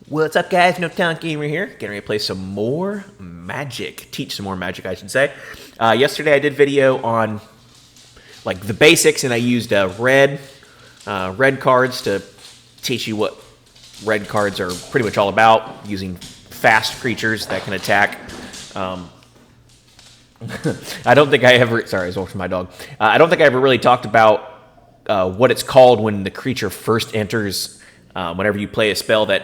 What's up, guys? No Talent Gamer here. Getting ready to play some more Magic. Teach some more Magic, I should say. Yesterday I did video on like the basics, and I used red cards to teach you what red cards are pretty much all about, using fast creatures that can attack. I don't think I ever... Sorry, I was watching my dog. I don't think I ever really talked about what it's called when the creature first enters. Whenever you play a spell that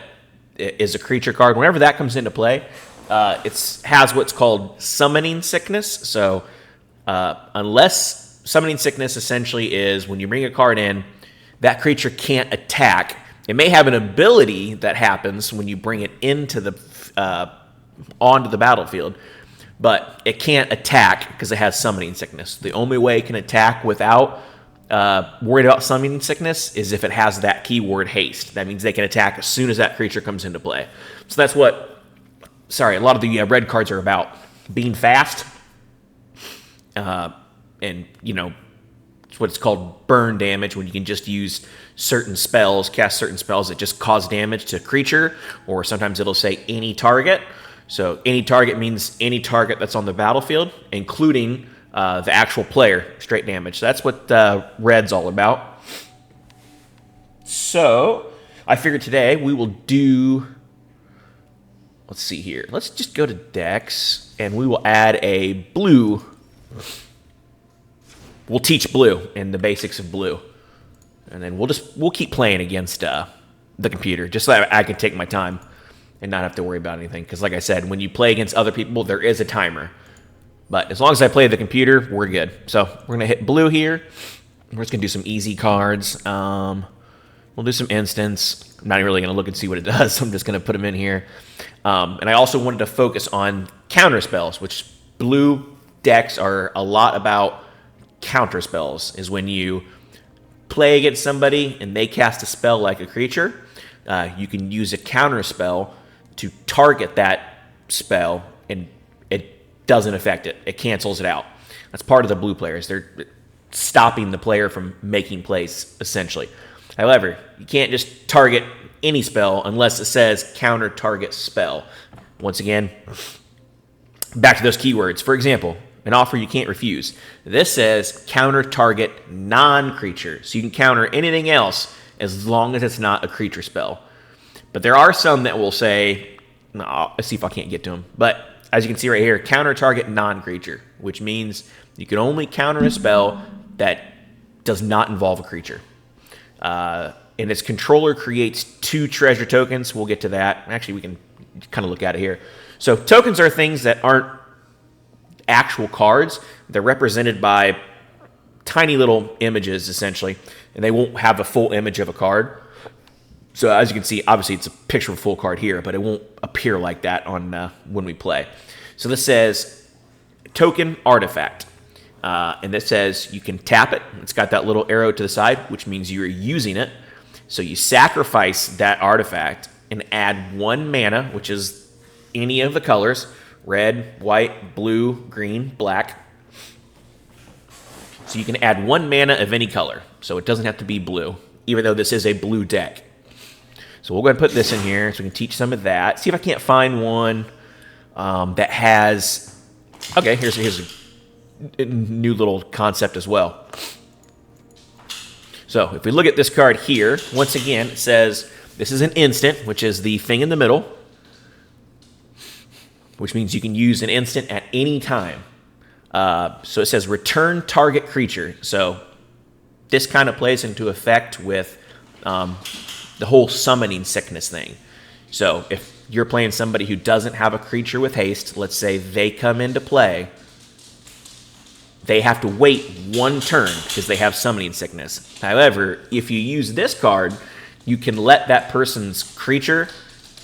is a creature card, whenever that comes into play, it has what's called Summoning Sickness. So unless Summoning Sickness essentially is when you bring a card in, that creature can't attack. It may have an ability that happens when you bring it into the onto the battlefield, but it can't attack because it has Summoning Sickness. The only way it can attack without worried about Summoning Sickness is if it has that keyword Haste. That means they can attack as soon as that creature comes into play. So that's what, a lot of the red cards are about. Being fast, and, you know, it's what it's called burn damage, when you can just use certain spells, cast certain spells that just cause damage to a creature, or sometimes it'll say any target. So any target means any target that's on the battlefield, including the actual player, straight damage. So that's what red's all about. So I figured today we will do, let's see here. Let's just go to decks, and we will add a blue. We'll teach blue and the basics of blue, and then we'll keep playing against the computer, just so that I can take my time and not have to worry about anything. Because like I said, when you play against other people, there is a timer. But as long as I play the computer, we're good. So we're going to hit blue here. We're just going to do some easy cards. We'll do some instants. I'm not really going to look and see what it does. I'm just going to put them in here. And I also wanted to focus on counter spells, which blue decks are a lot about. Counter spells is when you play against somebody and they cast a spell like a creature. You can use a counter spell to target that spell, and it doesn't affect it. It cancels it out. That's part of the blue players. They're stopping the player from making plays, essentially. However, you can't just target any spell unless it says counter target spell. Once again, back to those keywords. For example, an offer you can't refuse. This says counter target non-creature. So you can counter anything else as long as it's not a creature spell. But there are some that will say, no, let's see if I can't get to them. But as you can see right here, counter target non-creature, which means you can only counter a spell that does not involve a creature. And its controller creates 2 treasure tokens. We'll get to that. Actually, we can kind of look at it here. So tokens are things that aren't actual cards. They're represented by tiny little images, essentially, and they won't have a full image of a card. So as you can see, obviously it's a picture of a full card here, but it won't appear like that on when we play. So this says token artifact, and this says you can tap it. It's got that little arrow to the side, which means you're using it. So you sacrifice that artifact and add 1 mana, which is any of the colors: red, white, blue, green, black. So you can add 1 mana of any color. So it doesn't have to be blue, even though this is a blue deck. So we'll go ahead and put this in here so we can teach some of that. See if I can't find one that has... Okay, here's a new little concept as well. So if we look at this card here, once again, it says this is an instant, which is the thing in the middle, which means you can use an instant at any time. So it says return target creature. So this kind of plays into effect with the whole Summoning Sickness thing. So if you're playing somebody who doesn't have a creature with haste, let's say they come into play, they have to wait 1 turn because they have Summoning Sickness. However, if you use this card, you can let that person's creature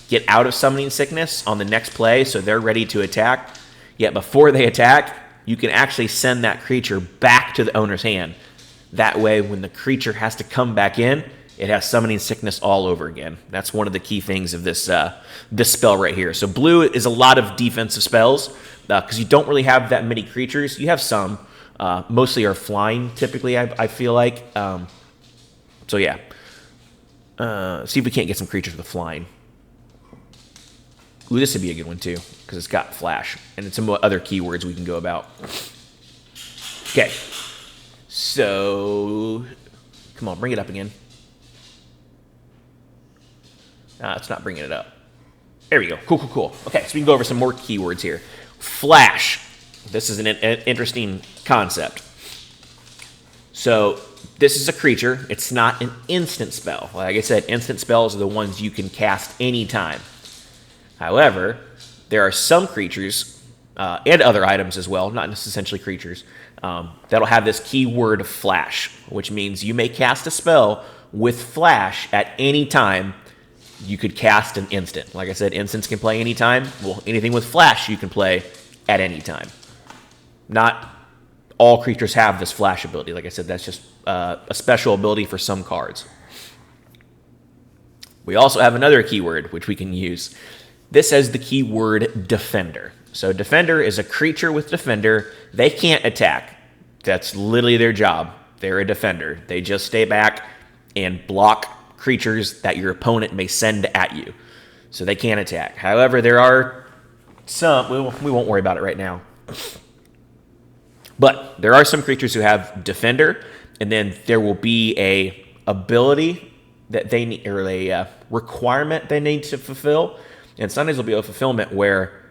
get out of Summoning Sickness on the next play, so they're ready to attack. Yet before they attack, you can actually send that creature back to the owner's hand. That way, when the creature has to come back in, it has Summoning Sickness all over again. That's one of the key things of this this spell right here. So blue is a lot of defensive spells because you don't really have that many creatures. You have some. Mostly are flying, typically, I feel like. So yeah. See if we can't get some creatures with flying. Ooh, this would be a good one too, because it's got flash. And it's some other keywords we can go about. Okay. So, come on, bring it up again. It's not bringing it up. There we go. Cool, cool, cool. Okay, so we can go over some more keywords here. Flash. This is an interesting concept. So this is a creature. It's not an instant spell. Like I said, instant spells are the ones you can cast anytime. However, there are some creatures and other items as well, not essentially creatures, that'll have this keyword flash, which means you may cast a spell with flash at any time. You could cast an instant. Like I said, instants can play anytime. Well, anything with flash you can play at any time. Not all creatures have this flash ability. Like I said, that's just a special ability for some cards. We also have another keyword which we can use. This has the keyword defender. So defender is a creature with defender. They can't attack. That's literally their job. They're a defender. They just stay back and block creatures that your opponent may send at you. So they can't attack. However, there are some, we won't worry about it right now. But there are some creatures who have defender, and then there will be a ability that they need, or a requirement they need to fulfill. And sometimes there'll be a fulfillment where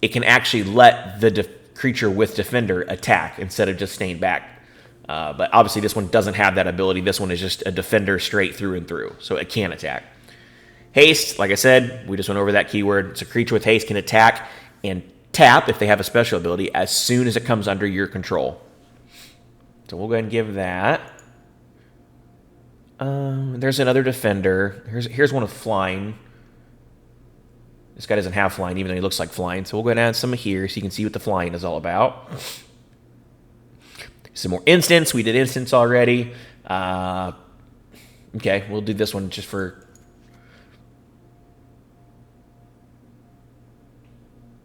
it can actually let the creature with defender attack instead of just staying back. But obviously this one doesn't have that ability. This one is just a defender straight through and through, so it can attack. Haste, like I said, we just went over that keyword. It's a creature with haste can attack and tap if they have a special ability as soon as it comes under your control. So we'll go ahead and give that. There's another defender. Here's one of flying. This guy doesn't have flying, even though he looks like flying. So we'll go ahead and add some here so you can see what the flying is all about. Some more instants. We did instants already. Okay, we'll do this one just for...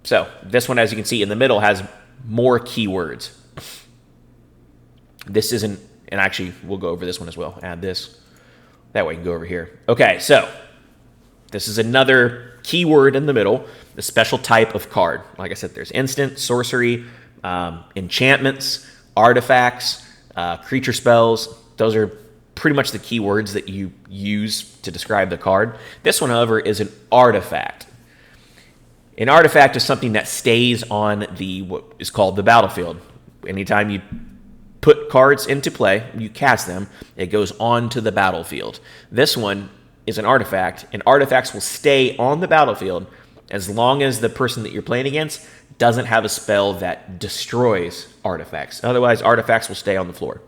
So this one, as you can see in the middle, has more keywords. This isn't... And actually, we'll go over this one as well. Add this. That way you can go over here. Okay, so this is another keyword in the middle, the special type of card. Like I said, there's instant, sorcery, enchantments, artifacts, creature spells. Those are pretty much the keywords that you use to describe the card. This one, however, is an artifact. An artifact is something that stays on what is called the battlefield. Anytime you put cards into play, you cast them, it goes on to the battlefield. This one is an artifact, and artifacts will stay on the battlefield as long as the person that you're playing against doesn't have a spell that destroys artifacts. Otherwise, artifacts will stay on the floor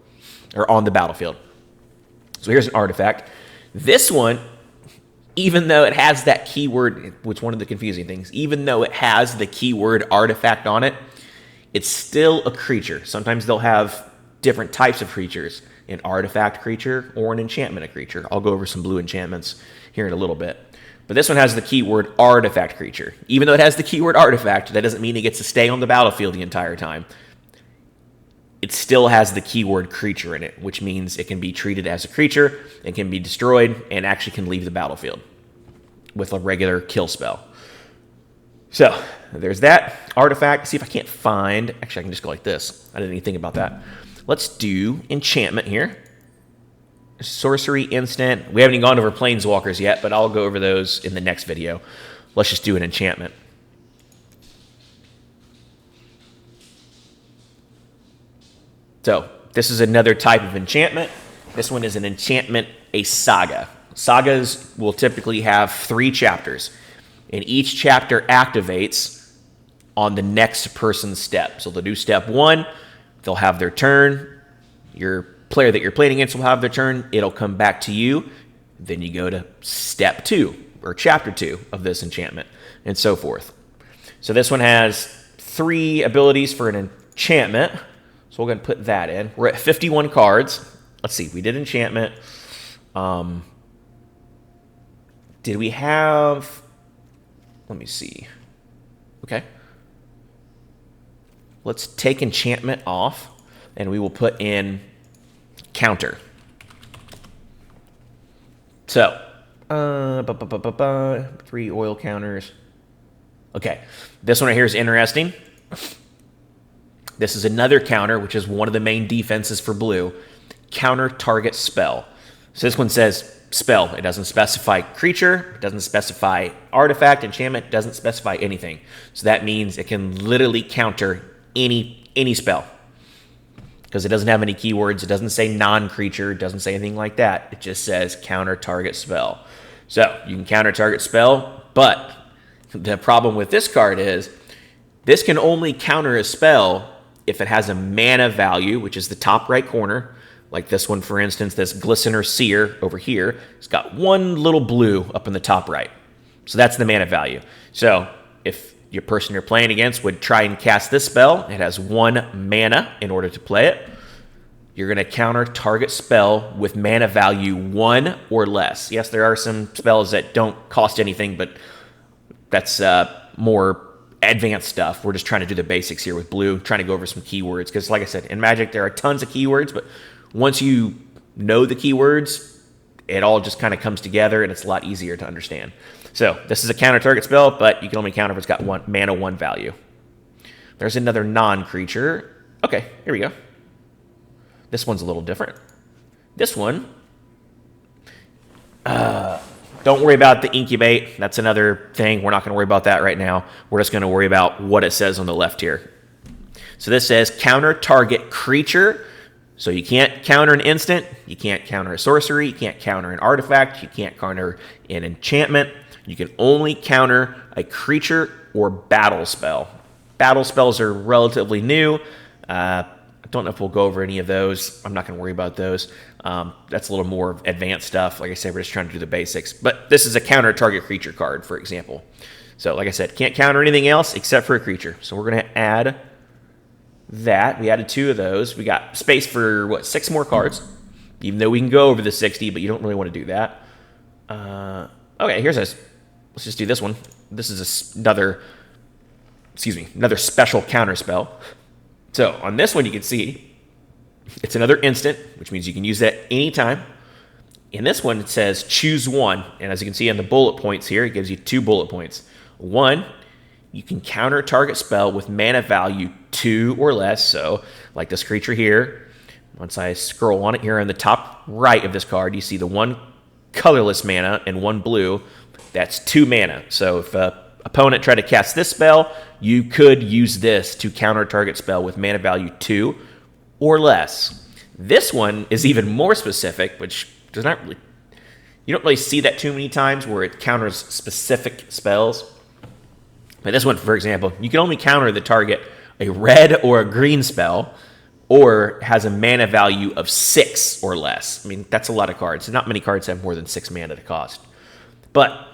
or on the battlefield. So here's an artifact. This one, even though it has that keyword, which is one of the confusing things, even though it has the keyword artifact on it, it's still a creature. Sometimes they'll have different types of creatures, an artifact creature or an enchantment creature. I'll go over some blue enchantments here in a little bit. But this one has the keyword artifact creature. Even though it has the keyword artifact, that doesn't mean it gets to stay on the battlefield the entire time. It still has the keyword creature in it, which means it can be treated as a creature, it can be destroyed, and actually can leave the battlefield with a regular kill spell. So there's that artifact. See if I can't find... Actually, I can just go like this. I didn't even think about that. Let's do enchantment here. Sorcery, instant. We haven't even gone over planeswalkers yet, but I'll go over those in the next video. Let's just do an enchantment. So this is another type of enchantment. This one is an enchantment, a saga. Sagas will typically have 3 chapters, and each chapter activates on the next person's step. So they'll do step 1, they'll have their turn, your player that you're playing against will have their turn, it'll come back to you, then you go to step 2, or chapter 2 of this enchantment, and so forth. So this one has 3 abilities for an enchantment, so we're going to put that in. We're at 51 cards. Let's see, we did enchantment. Did we have... Let me see. Okay. Let's take enchantment off, and we will put in counter. So, 3 oil counters. Okay, this one right here is interesting. This is another counter, which is one of the main defenses for blue. Counter target spell. So this one says spell. It doesn't specify creature. It doesn't specify artifact, enchantment. It doesn't specify anything. So that means it can literally counter any spell. Because it doesn't have any keywords. It doesn't say non-creature. It doesn't say anything like that. It just says counter target spell. So you can counter target spell, but the problem with this card is this can only counter a spell if it has a mana value, which is the top right corner. Like this one, for instance, this Glistener Seer over here. It's got one little blue up in the top right. So that's the mana value. So if your person you're playing against would try and cast this spell, it has 1 mana in order to play it. You're going to counter target spell with mana value 1 or less. Yes, there are some spells that don't cost anything, but that's more advanced stuff. We're just trying to do the basics here with blue, trying to go over some keywords. Because like I said, in Magic, there are tons of keywords, but once you know the keywords, it all just kind of comes together, and it's a lot easier to understand. So this is a counter target spell, but you can only counter if it's got mana 1 value. There's another non-creature. Okay, here we go. This one's a little different. This one, don't worry about the incubate. That's another thing. We're not going to worry about that right now. We're just going to worry about what it says on the left here. So this says counter target creature. So you can't counter an instant, you can't counter a sorcery, you can't counter an artifact, you can't counter an enchantment. You can only counter a creature or battle spell. Battle spells are relatively new. I don't know if we'll go over any of those. I'm not going to worry about those. That's a little more advanced stuff. Like I said, we're just trying to do the basics. But this is a counter target creature card, for example. So like I said, can't counter anything else except for a creature. So we're going to add that. We added 2 of those. We got space for, 6 more cards, even though we can go over the 60, but you don't really want to do that. Okay, here's this. Let's just do this one. This is another special counter spell. So on this one, you can see it's another instant, which means you can use that anytime. In this one, it says choose 1. And as you can see on the bullet points here, it gives you 2 bullet points. 1, you can counter a target spell with mana value 2 or less. So like this creature here, once I scroll on it here on the top right of this card, you see the 1 colorless mana and 1 blue. That's 2 mana. So if an opponent tried to cast this spell, you could use this to counter target spell with mana value 2 or less. This one is even more specific, which does not really, you don't really see that too many times where it counters specific spells. But this one, for example, you can only counter the target a red or a green spell or has a mana value of 6 or less. I mean, that's a lot of cards. Not many cards have more than 6 mana to cost. But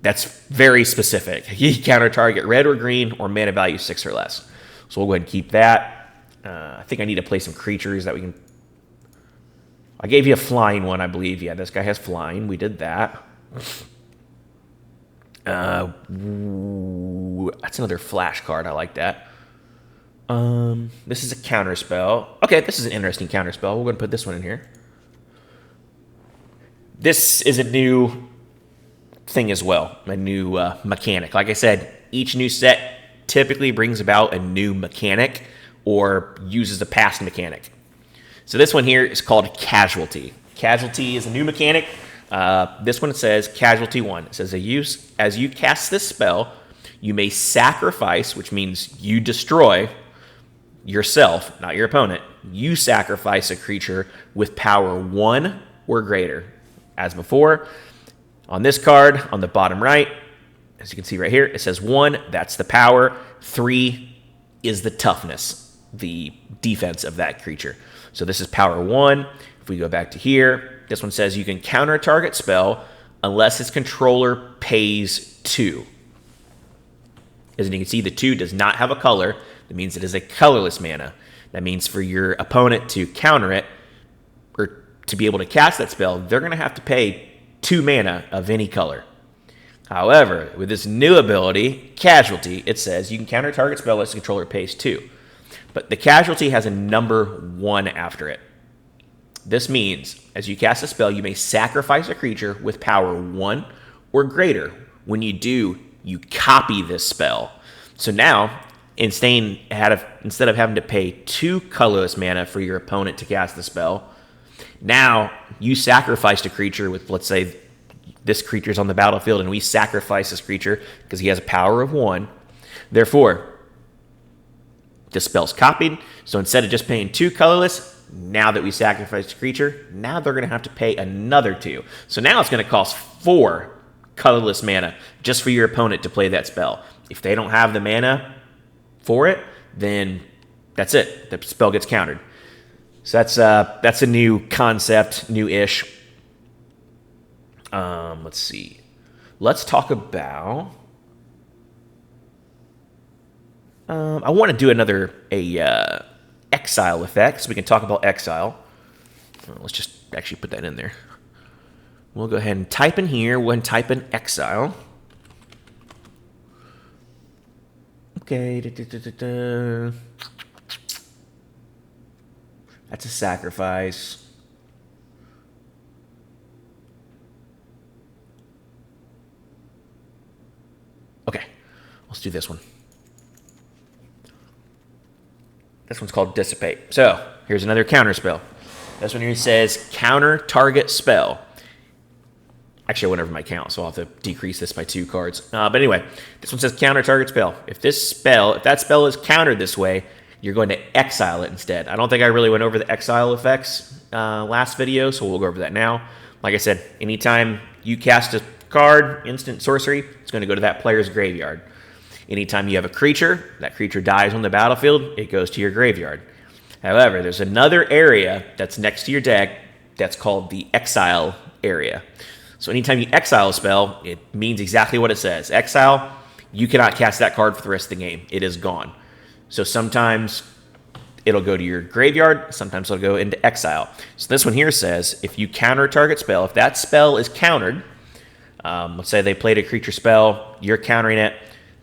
that's very specific. You can counter target red or green or mana value 6 or less. So we'll go ahead and keep that. I think I need to play some creatures that we can... I gave you a flying one, I believe. Yeah, this guy has flying. We did that. That's another flash card. I like that. This is a counter spell. Okay, this is an interesting counter spell. We're going to put this one in here. This is a new thing as well, a new mechanic. Like I said, each new set typically brings about a new mechanic or uses a past mechanic. So this one here is called Casualty. Casualty is a new mechanic. This one says Casualty 1. It says, as you cast this spell, you may sacrifice, which means you destroy yourself, not your opponent. You sacrifice a creature with power 1 or greater. As before, on this card, on the bottom right, as you can see right here, it says 1, that's the power. 3 is the toughness, the defense of that creature. So this is power 1. If we go back to here, this one says you can counter a target spell unless its controller pays 2. As you can see, the 2 does not have a color. That means it is a colorless mana. That means for your opponent to counter it, or to be able to cast that spell, they're going to have to pay 2 mana of any color. However, with this new ability, Casualty, it says you can counter a target spell unless the controller pays 2. But the Casualty has a number 1 after it. This means, as you cast a spell, you may sacrifice a creature with power 1 or greater. When you do, you copy this spell. So now, instead of having to pay 2 colorless mana for your opponent to cast the spell, now you sacrificed a creature with, let's say, this creature's on the battlefield, and we sacrifice this creature because he has a power of 1. Therefore, this spell's copied. So instead of just paying 2 colorless, now that we sacrificed a creature, now they're going to have to pay another 2. So now it's going to cost 4 colorless mana just for your opponent to play that spell. If they don't have the mana for it, then that's it. The spell gets countered. So that's a new concept, new-ish. Let's see. Let's talk about. I want to do another exile effect, so we can talk about exile. Let's just actually put that in there. We'll go ahead and type in here. We'll type in exile. Okay. That's a sacrifice. Okay, let's do this one. This one's called Dissipate. So, here's another counter spell. This one here says counter target spell. Actually, I went over my count, so I'll have to decrease this by 2 cards. But anyway, this one says counter target spell. If that spell is countered this way, you're going to exile it instead. I don't think I really went over the exile effects last video, so we'll go over that now. Like I said, anytime you cast a card, instant sorcery, it's going to go to that player's graveyard. Anytime you have a creature, that creature dies on the battlefield, it goes to your graveyard. However, there's another area that's next to your deck that's called the exile area. So anytime you exile a spell, it means exactly what it says. Exile, you cannot cast that card for the rest of the game. It is gone. So sometimes it'll go to your graveyard, sometimes it'll go into exile. So this one here says, if you counter a target spell, if that spell is countered, let's say they played a creature spell, you're countering it,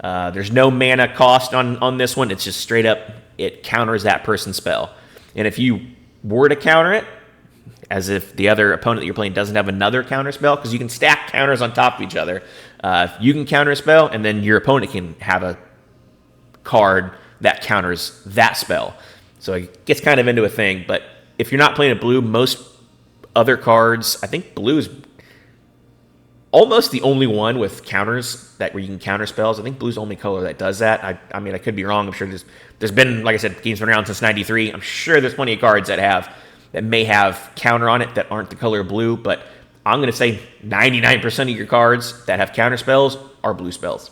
there's no mana cost on this one, it's just straight up, it counters that person's spell. And if you were to counter it, as if the other opponent that you're playing doesn't have another counter spell, because you can stack counters on top of each other. You can counter a spell, and then your opponent can have a card that counters that spell. So it gets kind of into a thing, but if you're not playing a blue, most other cards, I think blue is almost the only one with counters where you can counter spells. I think blue's the only color that does that. I mean, I could be wrong. I'm sure there's been, like I said, games been around since '93. I'm sure there's plenty of cards that may have counter on it that aren't the color blue, but I'm going to say 99% of your cards that have counter spells are blue spells.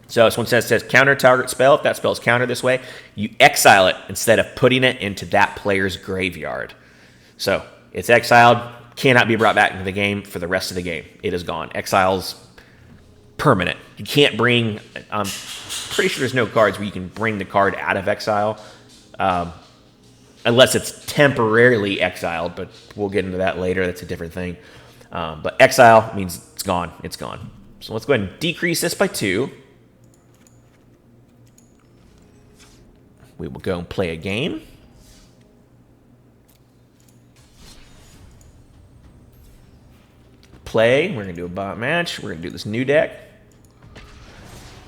So this one says counter target spell. If that spell is countered this way, you exile it instead of putting it into that player's graveyard. So it's exiled, cannot be brought back into the game for the rest of the game. It is gone. Exile's permanent. You can't bring, I'm pretty sure there's no cards where you can bring the card out of exile, unless it's temporarily exiled, but we'll get into that later. That's a different thing. But exile means it's gone. It's gone. So let's go ahead and decrease this by 2. We will go and play a game. Play. We're going to do a bot match. We're going to do this new deck.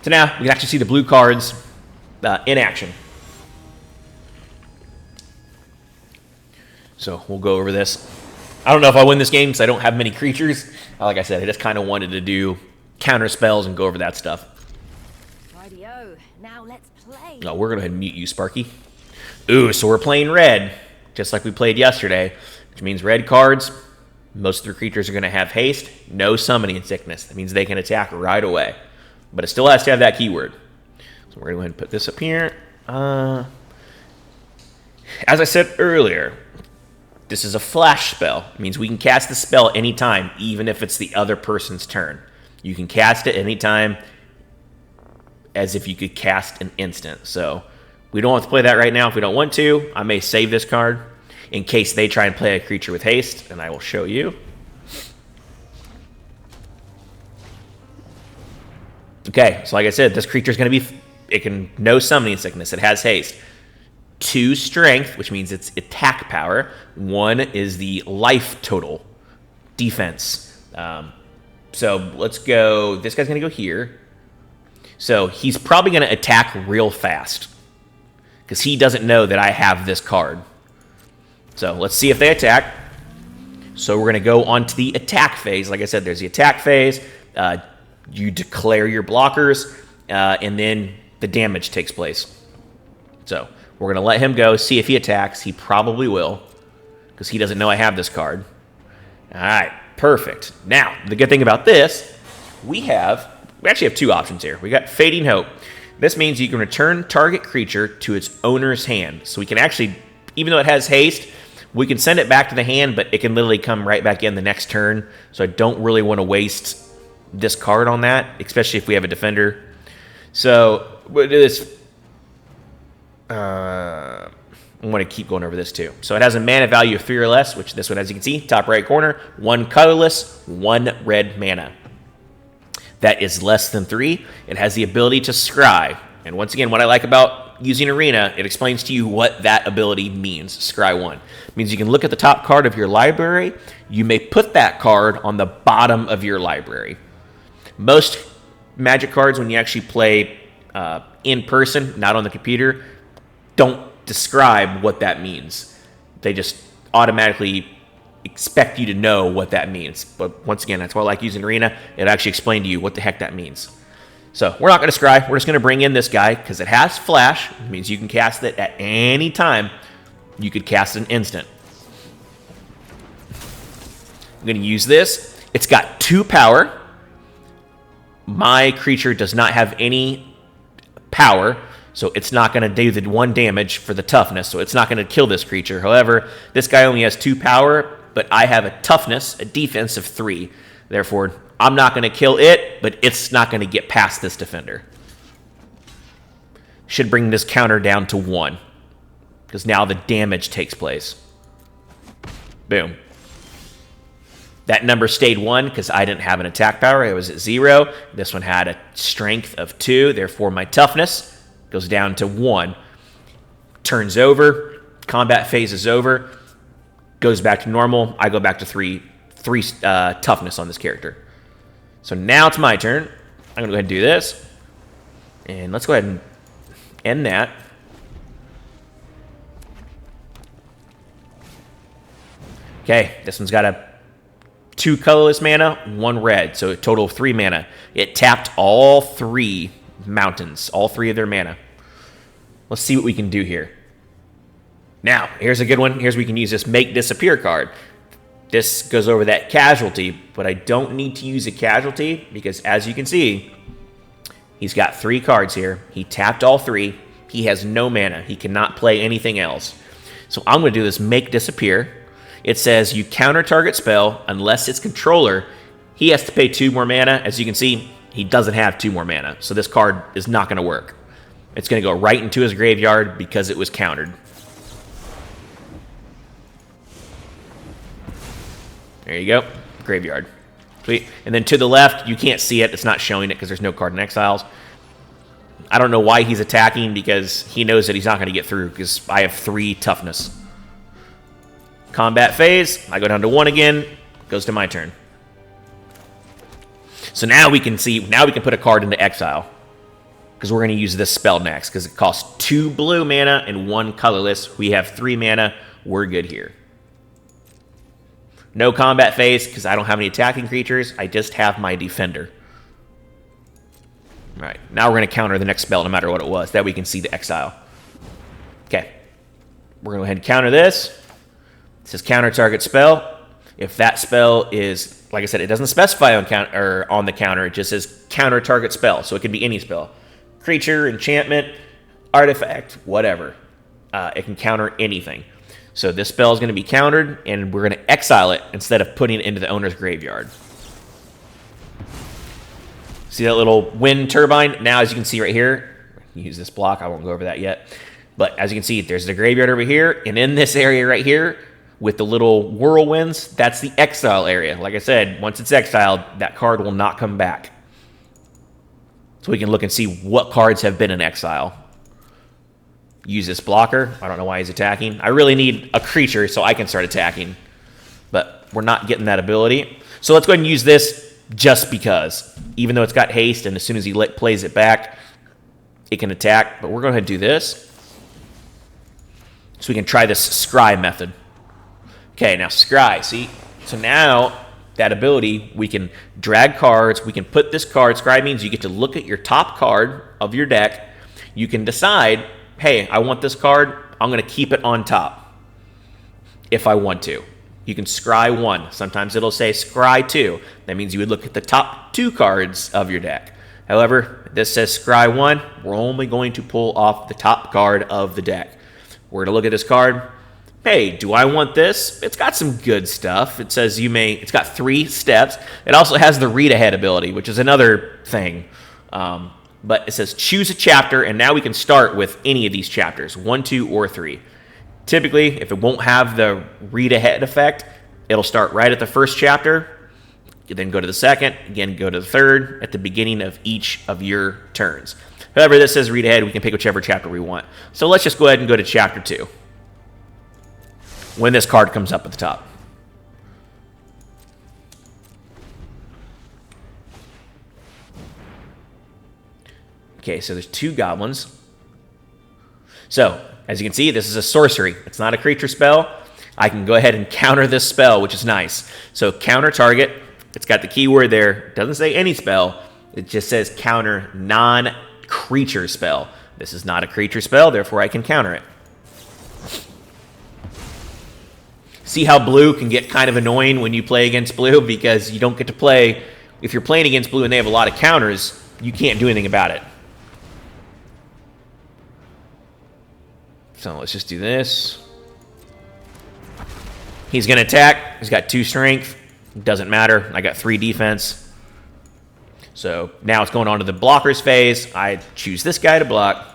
So now we can actually see the blue cards in action. So we'll go over this. I don't know if I win this game because I don't have many creatures. Like I said, I just kind of wanted to do counter spells and go over that stuff. Rightio. Now let's play. Oh, we're going to go ahead and mute you, Sparky. Ooh, so we're playing red, just like we played yesterday, which means red cards, most of their creatures are going to have haste, no summoning sickness. That means they can attack right away. But it still has to have that keyword. So we're going to go ahead and put this up here. As I said earlier, this is a flash spell. It means we can cast the spell anytime, even if it's the other person's turn. You can cast it anytime as if you could cast an instant. So we don't have to play that right now if we don't want to. I may save this card in case they try and play a creature with haste, and I will show you. Okay, so like I said, this creature is going to be, it can no summoning sickness. It has haste. 2 strength, which means it's attack power. 1 is the life total defense. So let's go. This guy's going to go here. So he's probably going to attack real fast because he doesn't know that I have this card. So let's see if they attack. So we're going to go on to the attack phase. Like I said, there's the attack phase. You declare your blockers, and then the damage takes place. So we're going to let him go, see if he attacks. He probably will because he doesn't know I have this card. All right, perfect. Now, the good thing about this, we actually have two options here. We got Fading Hope. This means you can return target creature to its owner's hand. So we can actually, even though it has haste, we can send it back to the hand, but it can literally come right back in the next turn. So I don't really want to waste this card on that, especially if we have a defender. So we'll do this. I want to keep going over this too. So it has a mana value of 3 or less, which this one, as you can see, top right corner, 1 colorless, 1 red mana. That is less than 3. It has the ability to scry. And once again, what I like about using Arena, it explains to you what that ability means. Scry 1. It means you can look at the top card of your library. You may put that card on the bottom of your library. Most Magic cards, when you actually play in person, not on the computer, don't describe what that means. They just automatically expect you to know what that means. But once again, that's why I like using Arena. It actually explains to you what the heck that means. So we're not going to scry. We're just going to bring in this guy because it has flash. It means you can cast it at any time. You could cast an instant. I'm going to use this. It's got 2 power. My creature does not have any power, so it's not going to do the 1 damage for the toughness, so it's not going to kill this creature. However, this guy only has 2 power, but I have a toughness, a defense of 3. Therefore, I'm not going to kill it, but it's not going to get past this defender. Should bring this counter down to 1, because now the damage takes place. Boom. That number stayed 1 because I didn't have an attack power. It was at 0. This one had a strength of 2. Therefore, my toughness goes down to 1. Turns over. Combat phase is over. Goes back to normal. I go back to 3 toughness on this character. So now it's my turn. I'm going to go ahead and do this. And let's go ahead and end that. Okay, this one's got a 2 colorless mana, 1 red, so a total of 3 mana. It tapped all 3 mountains, all 3 of their mana. Let's see what we can do here. Now, here's a good one. Here's where we can use this Make Disappear card. This goes over that casualty, but I don't need to use a casualty because, as you can see, he's got 3 cards here. He tapped all 3. He has no mana. He cannot play anything else. So I'm going to do this Make Disappear. It says you counter target spell unless it's controller. He has to pay 2 more mana. As you can see, he doesn't have 2 more mana. So this card is not going to work. It's going to go right into his graveyard because it was countered. There you go. Graveyard. Sweet. And then to the left, you can't see it. It's not showing it because there's no card in Exiles. I don't know why he's attacking because he knows that he's not going to get through because I have 3 toughness. Combat phase. I go down to 1 again. Goes to my turn. So now we can see, now we can put a card into exile. Because we're going to use this spell next. Because it costs 2 blue mana and 1 colorless. We have 3 mana. We're good here. No combat phase because I don't have any attacking creatures. I just have my defender. All right. Now we're going to counter the next spell no matter what it was. That we can see the exile. Okay. We're going to go ahead and counter this. It says counter target spell. If that spell is, like I said, it doesn't specify on the counter. It just says counter target spell. So it can be any spell. Creature, enchantment, artifact, whatever. It can counter anything. So this spell is going to be countered, and we're going to exile it instead of putting it into the owner's graveyard. See that little wind turbine? Now, as you can see right here, use this block. I won't go over that yet. But as you can see, there's the graveyard over here. And in this area right here, with the little whirlwinds, that's the exile area. Like I said, once it's exiled, that card will not come back. So we can look and see what cards have been in exile. Use this blocker. I don't know why he's attacking. I really need a creature so I can start attacking. But we're not getting that ability. So let's go ahead and use this just because. Even though it's got haste, and as soon as he plays it back, it can attack. But we're going to do this. So we can try this scry method. Okay, now scry, see? So now, that ability, we can drag cards. We can put this card. Scry means you get to look at your top card of your deck. You can decide, hey, I want this card. I'm going to keep it on top if I want to. You can scry 1. Sometimes it'll say scry 2. That means you would look at the top 2 cards of your deck. However, this says scry 1. We're only going to pull off the top card of the deck. We're going to look at this card. Hey, do I want this? It's got some good stuff. It says it's got 3 steps. It also has the read ahead ability, which is another thing. But it says choose a chapter, and now we can start with any of these chapters, 1, 2, or 3. Typically, if it won't have the read ahead effect, it'll start right at the first chapter, then go to the second, again go to the third, at the beginning of each of your turns. However, this says read ahead, we can pick whichever chapter we want. So let's just go ahead and go to chapter 2 when this card comes up at the top. Okay, so there's 2 goblins. So, as you can see, this is a sorcery. It's not a creature spell. I can go ahead and counter this spell, which is nice. So, counter target. It's got the keyword there. It doesn't say any spell. It just says counter non-creature spell. This is not a creature spell, therefore I can counter it. See how blue can get kind of annoying when you play against blue, because you don't get to play. If you're playing against blue and they have a lot of counters, you can't do anything about it. So let's just do this. He's going to attack. He's got 2 strength. Doesn't matter. I got 3 defense. So now it's going on to the blockers phase. I choose this guy to block.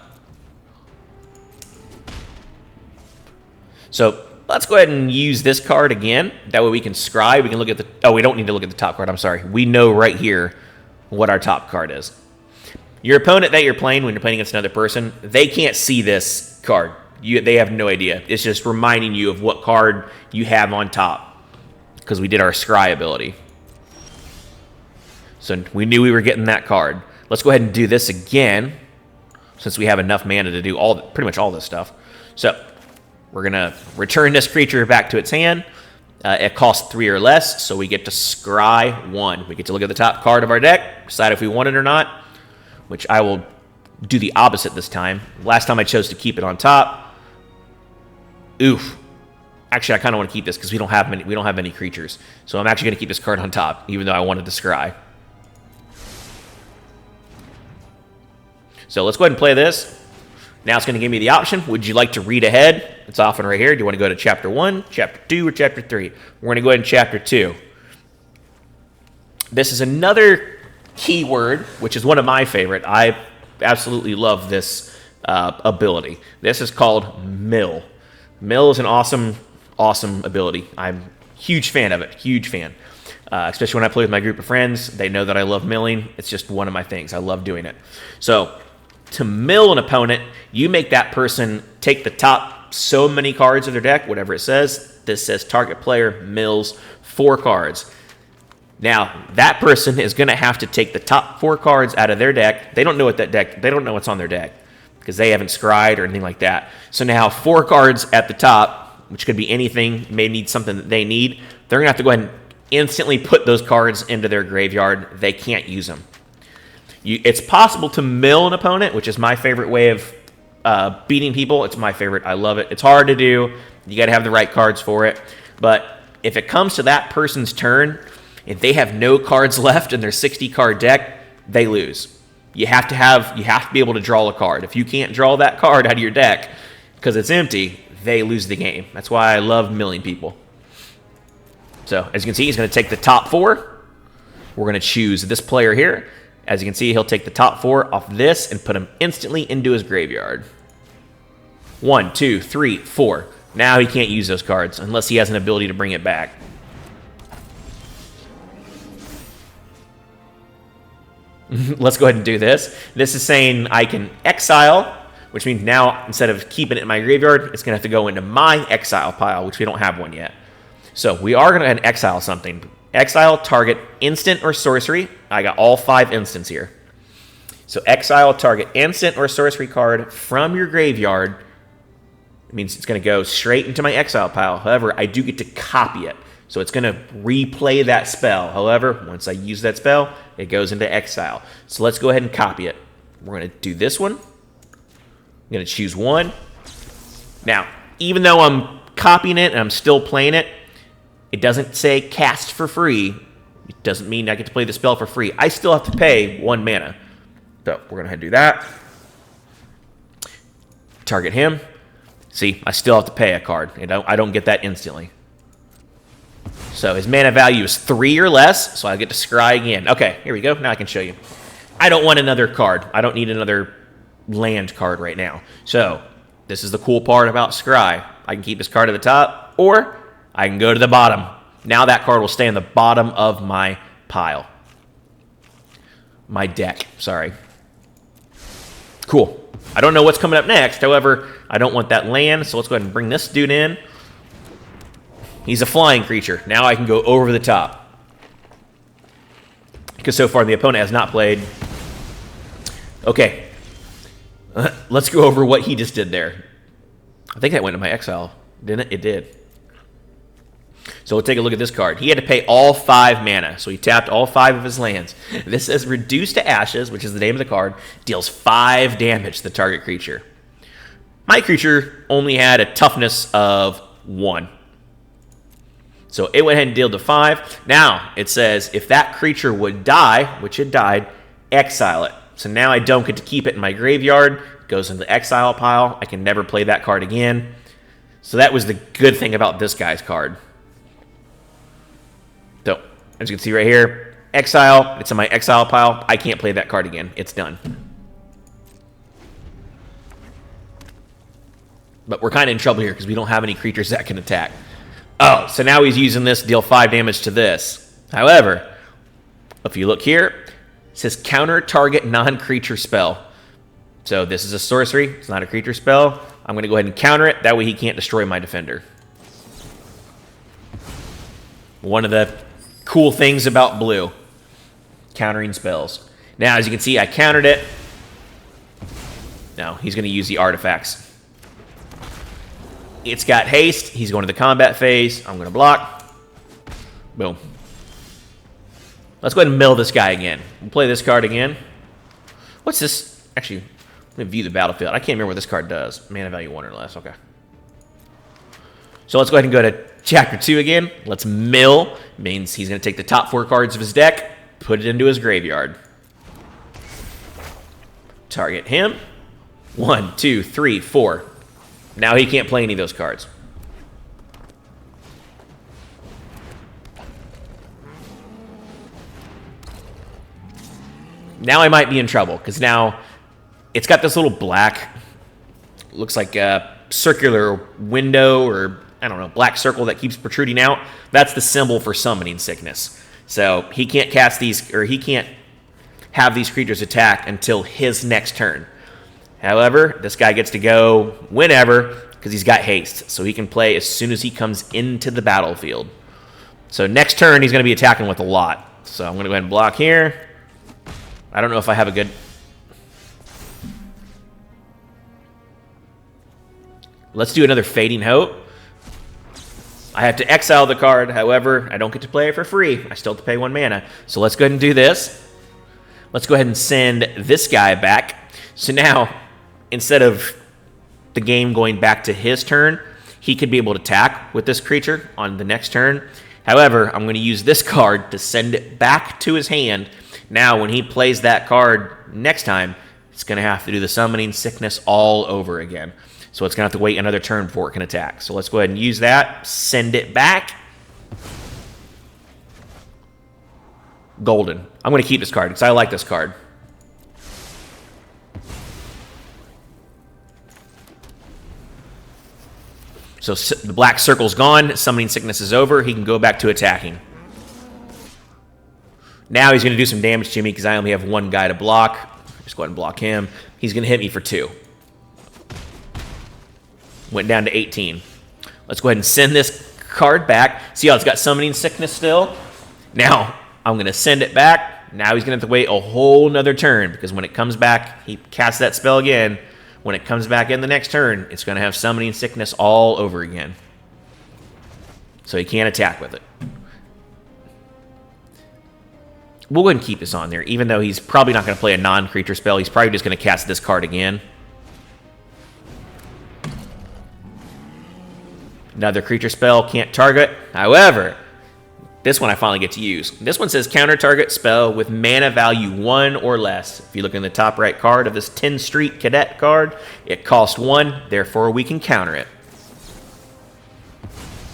So let's go ahead and use this card again. That way we can scry. We can look at the... Oh, we don't need to look at the top card. I'm sorry. We know right here what our top card is. Your opponent that you're playing, when you're playing against another person, they can't see this card. They have no idea. It's just reminding you of what card you have on top, because we did our scry ability. So we knew we were getting that card. Let's go ahead and do this again, since we have enough mana to do pretty much all this stuff. So we're going to return this creature back to its hand. It costs 3 or less, so we get to scry 1. We get to look at the top card of our deck, decide if we want it or not, which I will do the opposite this time. Last time I chose to keep it on top. Oof. Actually, I kind of want to keep this because we don't have many creatures. So I'm actually going to keep this card on top, even though I wanted to scry. So let's go ahead and play this. Now it's going to give me the option. Would you like to read ahead? It's often right here. Do you want to go to chapter 1, chapter 2, or chapter 3? We're going to go ahead and chapter 2. This is another keyword, which is one of my favorite. I absolutely love this ability. This is called Mill. Mill is an awesome ability. I'm a huge fan of it. Huge fan. Especially when I play with my group of friends. They know that I love milling. It's just one of my things. I love doing it. So, to mill an opponent, you make that person take the top so many cards of their deck, whatever it says. This says target player mills 4 cards. Now, that person is going to have to take the top 4 cards out of their deck. They don't know they don't know what's on their deck, because they haven't scried or anything like that. So now 4 cards at the top, which could be anything, may need something that they need. They're going to have to go ahead and instantly put those cards into their graveyard. They can't use them. It's possible to mill an opponent, which is my favorite way of beating people. It's my favorite. I love it. It's hard to do. You got to have the right cards for it. But if it comes to that person's turn, if they have no cards left in their 60-card deck, they lose. You have to be able to draw a card. If you can't draw that card out of your deck because it's empty, they lose the game. That's why I love milling people. So, as you can see, he's going to take the top 4. We're going to choose this player here. As you can see, he'll take the top 4 off this and put them instantly into his graveyard. 1, 2, 3, 4. Now he can't use those cards unless he has an ability to bring it back. Let's go ahead and do this. This is saying I can exile, which means now instead of keeping it in my graveyard, it's going to have to go into my exile pile, which we don't have one yet. So we are going to exile something. exile target instant or sorcery. I got all 5 instants here. So exile target instant or sorcery card from your graveyard. It means it's going to go straight into my exile pile. However, I do get to copy it. So it's going to replay that spell. However, once I use that spell, it goes into exile. So let's go ahead and copy it. We're going to do this one. I'm going to choose 1. Now, even though I'm copying it and I'm still playing it, it doesn't say cast for free. It doesn't mean I get to play the spell for free. I still have to pay 1 mana. So we're going to do that. Target him. See, I still have to pay a card. I don't get that instantly. So his mana value is 3 or less, so I get to scry again. Okay, here we go. Now I can show you. I don't want another card. I don't need another land card right now. So this is the cool part about scry. I can keep this card at the top, or I can go to the bottom. Now that card will stay in the bottom of my pile. My deck, sorry. Cool. I don't know what's coming up next. However, I don't want that land, so let's go ahead and bring this dude in. He's a flying creature. Now I can go over the top. Because so far the opponent has not played. Okay. Let's go over what he just did there. I think that went to my exile, didn't it? It did. So we'll take a look at this card. He had to pay all 5 mana, so he tapped all 5 of his lands. This says Reduce to Ashes, which is the name of the card, deals 5 damage to the target creature. My creature only had a toughness of 1. So it went ahead and dealt to 5. Now, it says if that creature would die, which it died, exile it. So now I don't get to keep it in my graveyard. It goes into the exile pile. I can never play that card again. So that was the good thing about this guy's card. So, as you can see right here, exile. It's in my exile pile. I can't play that card again. It's done. But we're kind of in trouble here because we don't have any creatures that can attack. Oh, so now he's using this to deal 5 damage to this. However, if you look here, it says counter target non-creature spell. So this is a sorcery. It's not a creature spell. I'm going to go ahead and counter it. That way he can't destroy my defender. One of the cool things about blue. Countering spells. Now, as you can see, I countered it. Now, he's going to use the artifacts. It's got haste. He's going to the combat phase. I'm going to block. Boom. Let's go ahead and mill this guy again. We'll play this card again. What's this? Actually, let me view the battlefield. I can't remember what this card does. Mana value 1 or less. Okay. So let's go ahead and go to Chapter 2 again. Let's mill. Means he's going to take the top 4 cards of his deck, put it into his graveyard. Target him. 1, 2, 3, 4. Now he can't play any of those cards. Now I might be in trouble, because now it's got this little black, looks like a circular window or, I don't know, black circle that keeps protruding out. That's the symbol for summoning sickness. So he can't cast these, or he can't have these creatures attack until his next turn. However, this guy gets to go whenever, because he's got haste. So he can play as soon as he comes into the battlefield. So next turn, he's going to be attacking with a lot. So I'm going to go ahead and block here. I don't know if I have a good... Let's do another Fading Hope. I have to exile the card. However, I don't get to play it for free. I still have to pay 1 mana. So let's go ahead and do this. Let's go ahead and send this guy back. So now, instead of the game going back to his turn, he could be able to attack with this creature on the next turn. However, I'm going to use this card to send it back to his hand. Now, when he plays that card next time, it's going to have to do the Summoning Sickness all over again. So it's going to have to wait another turn before it can attack. So let's go ahead and use that. Send it back. Golden. I'm going to keep this card because I like this card. So the black circle's gone. Summoning Sickness is over. He can go back to attacking. Now he's going to do some damage to me because I only have 1 guy to block. Just go ahead and block him. He's going to hit me for 2. Went down to 18. Let's go ahead and send this card back. See how it's got Summoning Sickness still? Now, I'm going to send it back. Now he's going to have to wait a whole nother turn, because when it comes back, he casts that spell again. When it comes back in the next turn, it's going to have Summoning Sickness all over again. So he can't attack with it. We'll go ahead and keep this on there, even though he's probably not going to play a non-creature spell. He's probably just going to cast this card again. Another creature spell, can't target. However, this one I finally get to use. This one says counter target spell with mana value 1 or less. If you look in the top right card of this 10 Street Cadet card, it costs 1, therefore we can counter it.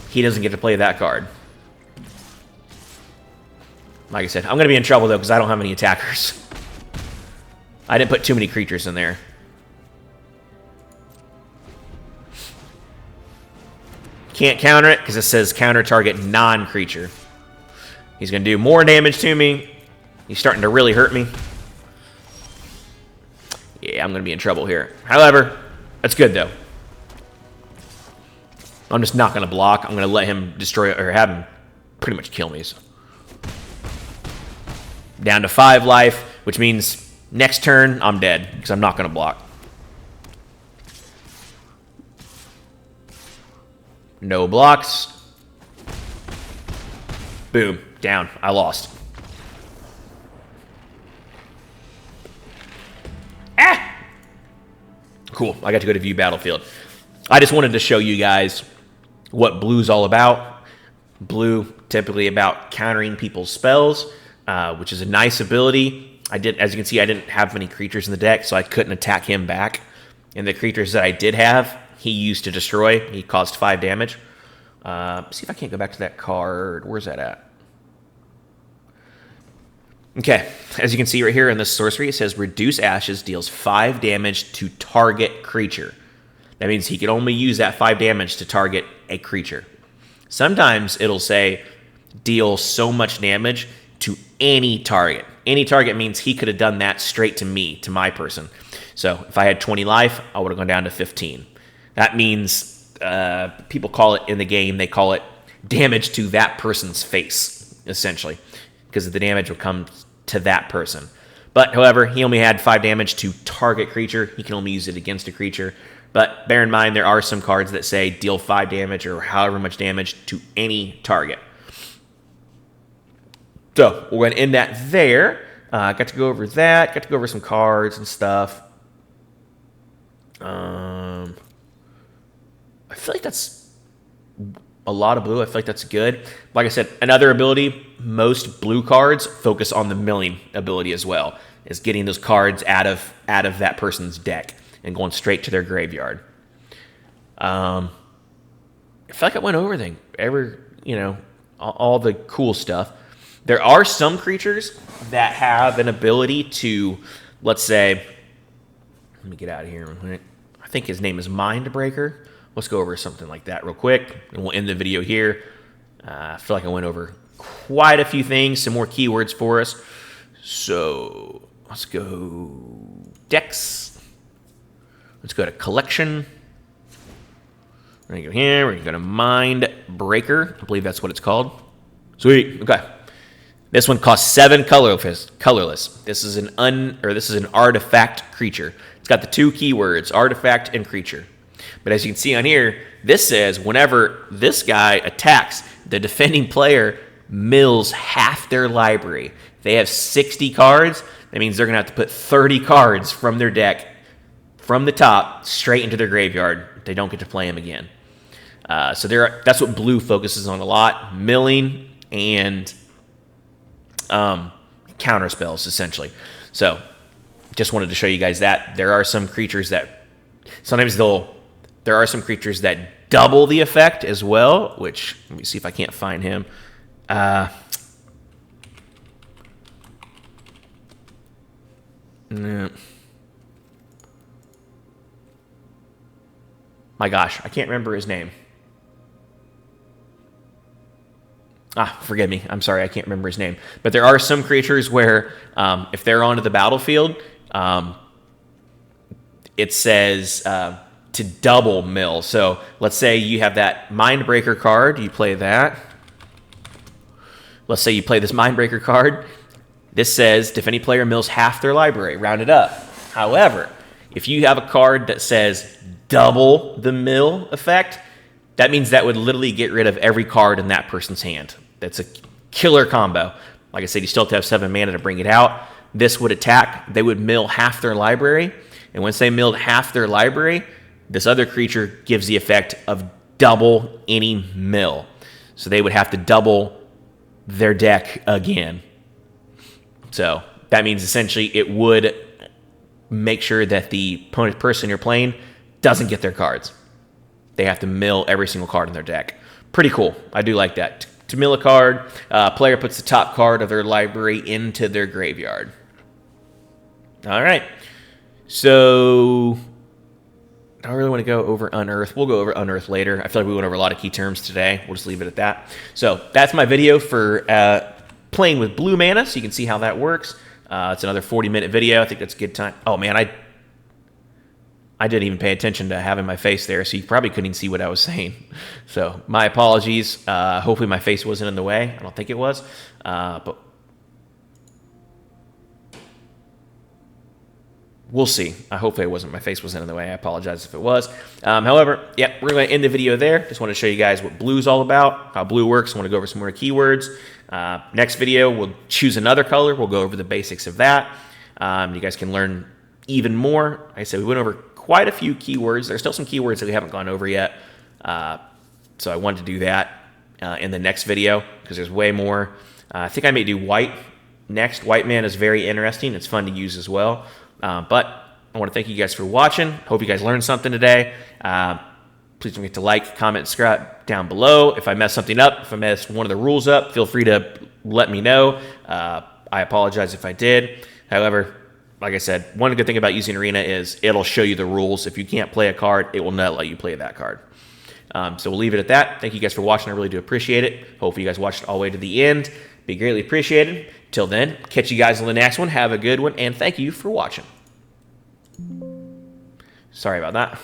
He doesn't get to play that card. Like I said, I'm going to be in trouble, though, because I don't have any attackers. I didn't put too many creatures in there. Can't counter it, because it says counter target non-creature. He's going to do more damage to me. He's starting to really hurt me. Yeah, I'm going to be in trouble here. However, that's good, though. I'm just not going to block. I'm going to let him destroy, or have him pretty much kill me. So. Down to 5 life, which means next turn, I'm dead, because I'm not going to block. No blocks. Boom. Down. I lost. Ah! Cool. I got to go to View Battlefield. I just wanted to show you guys what blue's all about. Blue, typically about countering people's spells, which is a nice ability. As you can see, I didn't have many creatures in the deck, so I couldn't attack him back. And the creatures that I did have, he used to destroy. He caused 5 damage. See if I can't go back to that card. Where's that at? Okay, as you can see right here in this sorcery, it says Reduce Ashes deals 5 damage to target creature. That means he can only use that 5 damage to target a creature. Sometimes it'll say deal so much damage to any target. Any target means he could have done that straight to me, to my person. So if I had 20 life, I would have gone down to 15. That means people call it in the game, they call it damage to that person's face, essentially, because the damage will come to that person. But, however, he only had 5 damage to target creature. He can only use it against a creature. But bear in mind, there are some cards that say deal 5 damage or however much damage to any target. So, we're going to end that there. Got to go over that. Got to go over some cards and stuff. I feel like that's a lot of blue. I feel like that's good. Like I said, another ability, most blue cards focus on the milling ability as well, is getting those cards out of that person's deck and going straight to their graveyard. I feel like I went over all the cool stuff. There are some creatures that have an ability to, let's say, let me get out of here real quick. I think his name is Mindbreaker. Let's go over something like that real quick, and we'll end the video here. I feel like I went over quite a few things, some more keywords for us. So let's go decks. Let's go to collection. We're going to go here. We're going to go to Mindbreaker. I believe that's what it's called. Sweet. Okay. This one costs 7 colorless. This is an artifact creature. It's got the 2 keywords, artifact and creature. But as you can see on here, this says whenever this guy attacks, the defending player mills half their library. If they have 60 cards, that means they're going to have to put 30 cards from their deck, from the top, straight into their graveyard. They don't get to play them again. So that's what blue focuses on a lot, milling and counter spells, essentially. So just wanted to show you guys that. There are some creatures that sometimes there are some creatures that double the effect as well, which, let me see if I can't find him. No. My gosh, I can't remember his name. Forgive me. I'm sorry, I can't remember his name. But there are some creatures where if they're onto the battlefield, it says to double mill. So let's say you have that Mindbreaker card. You play that. let's say you play this Mindbreaker card. This says if any player mills half their library, round it up. However, if you have a card that says double the mill effect, that means that would literally get rid of every card in that person's hand. That's a killer combo. Like I said, you still have to have 7 mana to bring it out. This would attack. They would mill half their library. And once they milled half their library, this other creature gives the effect of double any mill. So they would have to double their deck again. So that means essentially it would make sure that the opponent person you're playing doesn't get their cards. They have to mill every single card in their deck. Pretty cool. I do like that. To mill a card, player puts the top card of their library into their graveyard. All right. So I don't really want to go over Unearth. We'll go over Unearth later. I feel like we went over a lot of key terms today. We'll just leave it at that. So that's my video for playing with blue mana, so you can see how that works. It's another 40-minute video. I think that's a good time. Oh, man, I didn't even pay attention to having my face there, so you probably couldn't even see what I was saying. So my apologies. Hopefully my face wasn't in the way. I don't think it was. But we'll see. Hopefully my face wasn't in the way. I apologize if it was. However, yeah, we're going to end the video there. Just want to show you guys what blue's all about, how blue works. I want to go over some more keywords. Next video, we'll choose another color. We'll go over the basics of that. You guys can learn even more. Like I said, we went over quite a few keywords. There's still some keywords that we haven't gone over yet. So I wanted to do that in the next video because there's way more. I think I may do white next. White mana is very interesting. It's fun to use as well. But I want to thank you guys for watching. Hope you guys learned something today. Please don't forget to like, comment, subscribe down below. If I mess something up, if I mess one of the rules up, feel free to let me know. I apologize if I did. However, like I said, one good thing about using Arena is it'll show you the rules. If you can't play a card, it will not let you play that card. So we'll leave it at that. Thank you guys for watching. I really do appreciate it. Hopefully you guys watched all the way to the end. Be greatly appreciated. Till then, catch you guys on the next one. Have a good one, and thank you for watching. Sorry about that.